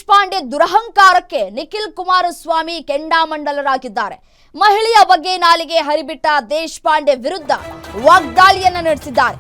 ದೇಶಪಾಂಡೆ ದುರಹಂಕಾರಕ್ಕೆ ನಿಖಿಲ್ ಕುಮಾರಸ್ವಾಮಿ ಕೆಂಡಾಮಂಡಲರಾಗಿದ್ದಾರೆ. ಮಹಿಳೆಯ ಬಗ್ಗೆ ನಾಲಿಗೆ ಹರಿಬಿಟ್ಟ ದೇಶಪಾಂಡೆ ವಿರುದ್ಧ ವಾಗ್ದಾಳಿಯನ್ನ ನಡೆಸಿದ್ದಾರೆ.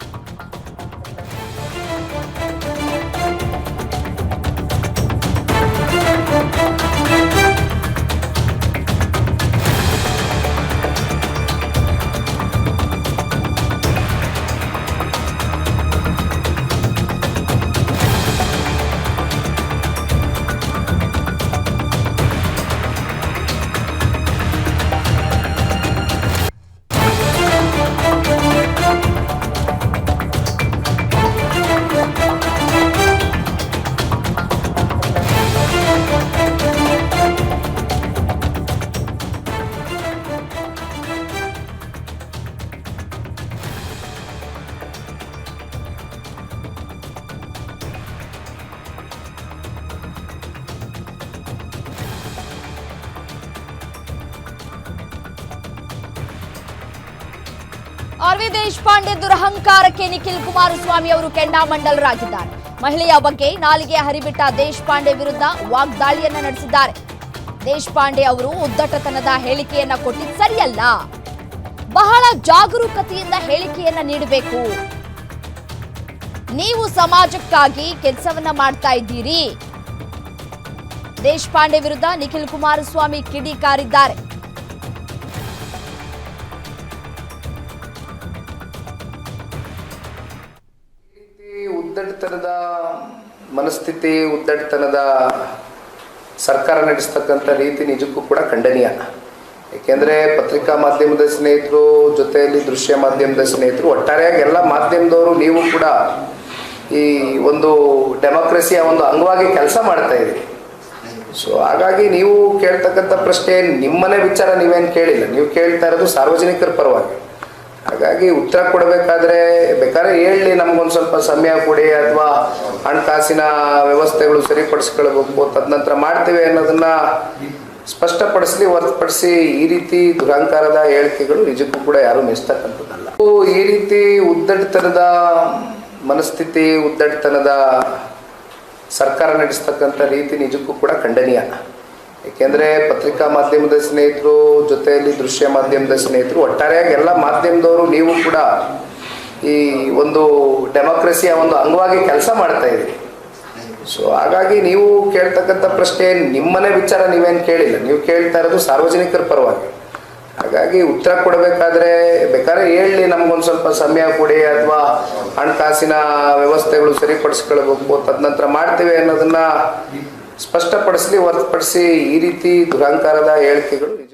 ಆರ್.ವಿ. ದೇಶಪಾಂಡೆ ದುರಹಂಕಾರಕ್ಕೆ ನಿಖಿಲ್ ಕುಮಾರಸ್ವಾಮಿ ಅವರು ಕೆಂಡಾಮಂಡಲರಾಗಿದ್ದಾರೆ. ಮಹಿಳೆಯ ಬಗ್ಗೆ ನಾಲಿಗೆ ಹರಿಬಿಟ್ಟ ದೇಶಪಾಂಡೆ ವಿರುದ್ಧ ವಾಗ್ದಾಳಿಯನ್ನ ನಡೆಸಿದ್ದಾರೆ. ದೇಶಪಾಂಡೆ ಅವರು ಉದ್ದಟತನದ ಹೇಳಿಕೆಯನ್ನ ಕೊಟ್ಟಿದ್ದು ಸರಿಯಲ್ಲ, ಬಹಳ ಜಾಗರೂಕತೆಯಿಂದ ಹೇಳಿಕೆಯನ್ನ ನೀಡಬೇಕು. ನೀವು ಸಮಾಜಕ್ಕಾಗಿ ಕೆಲಸವನ್ನ ಮಾಡ್ತಾ ಇದ್ದೀರಿ. ದೇಶಪಾಂಡೆ ವಿರುದ್ಧ ನಿಖಿಲ್ ಕುಮಾರಸ್ವಾಮಿ ಕಿಡಿಕಾರಿದ್ದಾರೆ. ಉದ್ದಟತನದ ಮನಸ್ಥಿತಿ, ಉದ್ದಟತನದ ಸರ್ಕಾರ ನಡೆಸ್ತಕ್ಕಂಥ ರೀತಿ ನಿಜಕ್ಕೂ ಕೂಡ ಖಂಡನೀಯ. ಏಕೆಂದರೆ ಪತ್ರಿಕಾ ಮಾಧ್ಯಮದ ಸ್ನೇಹಿತರು ಜೊತೆಯಲ್ಲಿ ದೃಶ್ಯ ಮಾಧ್ಯಮದ ಸ್ನೇಹಿತರು, ಒಟ್ಟಾರೆಯಾಗಿ ಎಲ್ಲ ಮಾಧ್ಯಮದವರು ನೀವು ಕೂಡ ಈ ಒಂದು ಡೆಮೋಕ್ರಸಿಯ ಒಂದು ಅಂಗವಾಗಿ ಕೆಲಸ ಮಾಡ್ತಾ ಇದ್ದೀರಿ. ಸೊ ಹಾಗಾಗಿ ನೀವು ಕೇಳ್ತಕ್ಕಂಥ ಪ್ರಶ್ನೆ ನಿಮ್ಮನೆ ವಿಚಾರ ನೀವೇನು ಕೇಳಿಲ್ಲ, ನೀವು ಕೇಳ್ತಾ ಇರೋದು ಸಾರ್ವಜನಿಕರ ಪರವಾಗಿ. ಹಾಗಾಗಿ ಉತ್ತರ ಕೊಡಬೇಕಾದ್ರೆ ಬೇಕಾದ್ರೆ ಹೇಳಿ, ನಮಗೊಂದು ಸ್ವಲ್ಪ ಸಮಯ ಕೊಡಿ, ಅಥವಾ ಹಣಕಾಸಿನ ವ್ಯವಸ್ಥೆಗಳು ಸರಿಪಡಿಸ್ಕೊಳ್ಬೇಕು, ತದನಂತರ ಮಾಡ್ತೇವೆ ಅನ್ನೋದನ್ನ ಸ್ಪಷ್ಟಪಡಿಸಲಿ, ಹೊರತುಪಡಿಸಿ ಈ ರೀತಿ ದುರಹಂಕಾರದ ಹೇಳಿಕೆಗಳು ನಿಜಕ್ಕೂ ಕೂಡ ಯಾರು ಮೆಚ್ಚತಕ್ಕಂಥದ್ದಲ್ಲ. ಈ ರೀತಿ ಉದ್ದಟತನದ ಮನಸ್ಥಿತಿ, ಉದ್ದಟತನದ ಸರ್ಕಾರ ನಡೆಸ್ತಕ್ಕಂಥ ರೀತಿ ನಿಜಕ್ಕೂ ಕೂಡ ಖಂಡನೀಯ. ಏಕೆಂದರೆ ಪತ್ರಿಕಾ ಮಾಧ್ಯಮದ ಸ್ನೇಹಿತರು ಜೊತೆಯಲ್ಲಿ ದೃಶ್ಯ ಮಾಧ್ಯಮದ ಸ್ನೇಹಿತರು, ಒಟ್ಟಾರೆಯಾಗಿ ಎಲ್ಲ ಮಾಧ್ಯಮದವರು ನೀವು ಕೂಡ ಈ ಒಂದು ಡೆಮೋಕ್ರಸಿಯ ಒಂದು ಅಂಗವಾಗಿ ಕೆಲಸ ಮಾಡ್ತಾ ಇದ್ದೀರಿ. ಸೊ ಹಾಗಾಗಿ ನೀವು ಕೇಳ್ತಕ್ಕಂಥ ಪ್ರಶ್ನೆ ನಿಮ್ಮನೆ ವಿಚಾರ ನೀವೇನು ಕೇಳಿಲ್ಲ, ನೀವು ಕೇಳ್ತಾ ಇರೋದು ಸಾರ್ವಜನಿಕರ ಪರವಾಗಿ. ಹಾಗಾಗಿ ಉತ್ತರ ಕೊಡಬೇಕಾದ್ರೆ ಬೇಕಾದ್ರೆ ಹೇಳಿ, ನಮಗೊಂದು ಸ್ವಲ್ಪ ಸಮಯ ಕೊಡಿ, ಅಥವಾ ಹಣಕಾಸಿನ ವ್ಯವಸ್ಥೆಗಳು ಸರಿಪಡಿಸ್ಕೊಳ್ಬೇಕು, ತದನಂತರ ಮಾಡ್ತೇವೆ ಅನ್ನೋದನ್ನ ಸ್ಪಷ್ಟಪಡಿಸಲಿ, ಹೊರತುಪಡಿಸಿ ಈ ರೀತಿ ದುರಹಂಕಾರದ ಹೇಳಿಕೆಗಳು